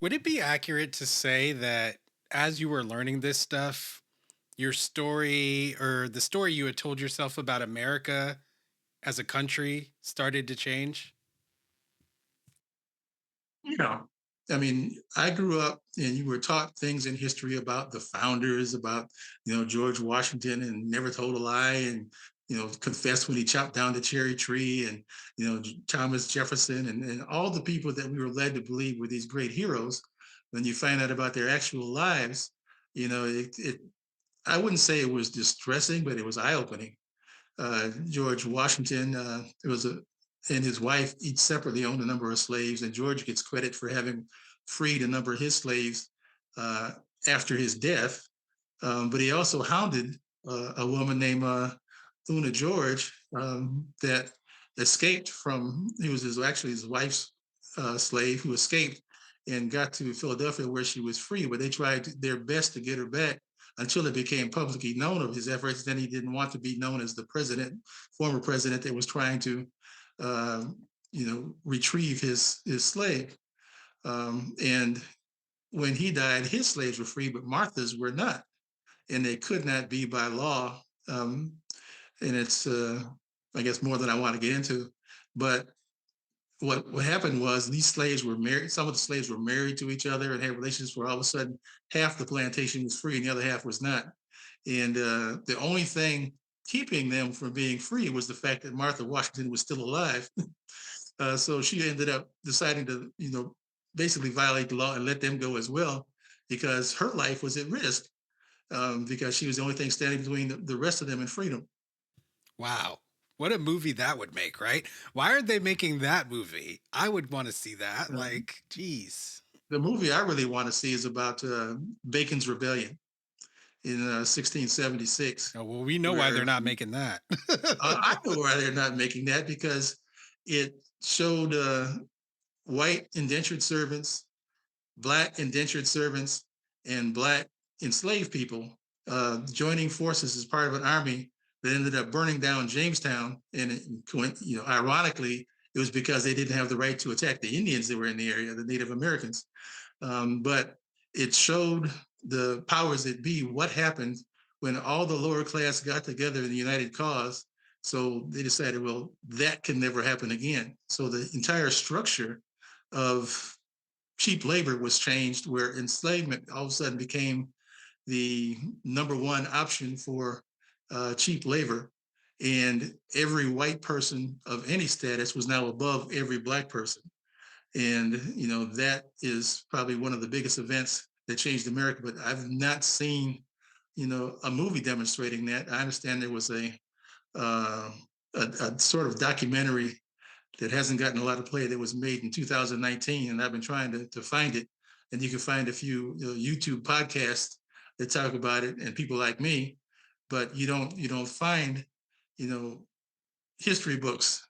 Would it be accurate to say that as you were learning this stuff, your story or the story you had told yourself about America as a country started to change? Yeah. I mean, I grew up and you were taught things in history about the founders, about, George Washington and never told a lie and, confessed when he chopped down the cherry tree and, Thomas Jefferson and all the people that we were led to believe were these great heroes. When you find out about their actual lives, I wouldn't say it was distressing, but it was eye opening. George Washington, it was a and his wife each separately owned a number of slaves, and George gets credit for having freed a number of his slaves uh, after his death. But he also hounded a woman named Una George that escaped from. He was actually his wife's slave who escaped and got to Philadelphia where she was free. But they tried their best to get her back until it became publicly known of his efforts. Then he didn't want to be known as the former president that was trying to, uh, retrieve his slave. And when he died, his slaves were free, but Martha's were not, and they could not be by law. And it's, I guess, more than I want to get into. But what happened was these slaves were married. Some of the slaves were married to each other and had relationships where all of a sudden half the plantation was free and the other half was not. And the only thing keeping them from being free was the fact that Martha Washington was still alive. So she ended up deciding to, basically violate the law and let them go as well, because her life was at risk, because she was the only thing standing between the rest of them and freedom. Wow. What a movie that would make, right? Why are they making that movie? I would want to see that. Um, Like, geez. the movie I really want to see is about Bacon's Rebellion in 1676, Oh, well, we know why they're where not making that. I know why they're not making that, because it showed white indentured servants, black indentured servants, and black enslaved people joining forces as part of an army that ended up burning down Jamestown. And ironically, it was because they didn't have the right to attack the Indians that were in the area, the Native Americans. But it showed the powers that be what happened when all the lower class got together in the united cause. So they decided, well, that can never happen again. So the entire structure of cheap labor was changed, where enslavement all of a sudden became the number one option for cheap labor. And every white person of any status was now above every black person. And, that is probably one of the biggest events that changed America. But I've not seen, a movie demonstrating that. I understand there was uh, a sort of documentary that hasn't gotten a lot of play that was made in 2019, and I've been trying to find it. And you can find a few YouTube podcasts that talk about it, and people like me, but you don't find you know history books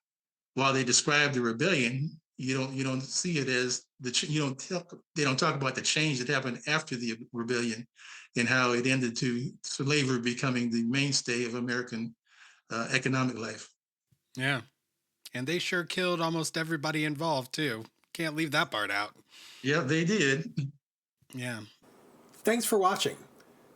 while they describe the rebellion. You don't see it as you don't tell, they don't talk about the change that happened after the rebellion and how it ended to slavery becoming the mainstay of American economic life. Yeah. And they sure killed almost everybody involved, too. Can't leave that part out. Yeah, they did. Yeah. Thanks for watching.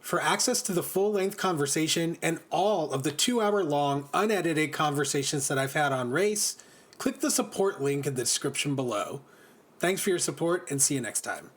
For access to the full-length conversation and all of the 2-hour-long unedited conversations that I've had on race, click the support link in the description below. Thanks for your support and see you next time.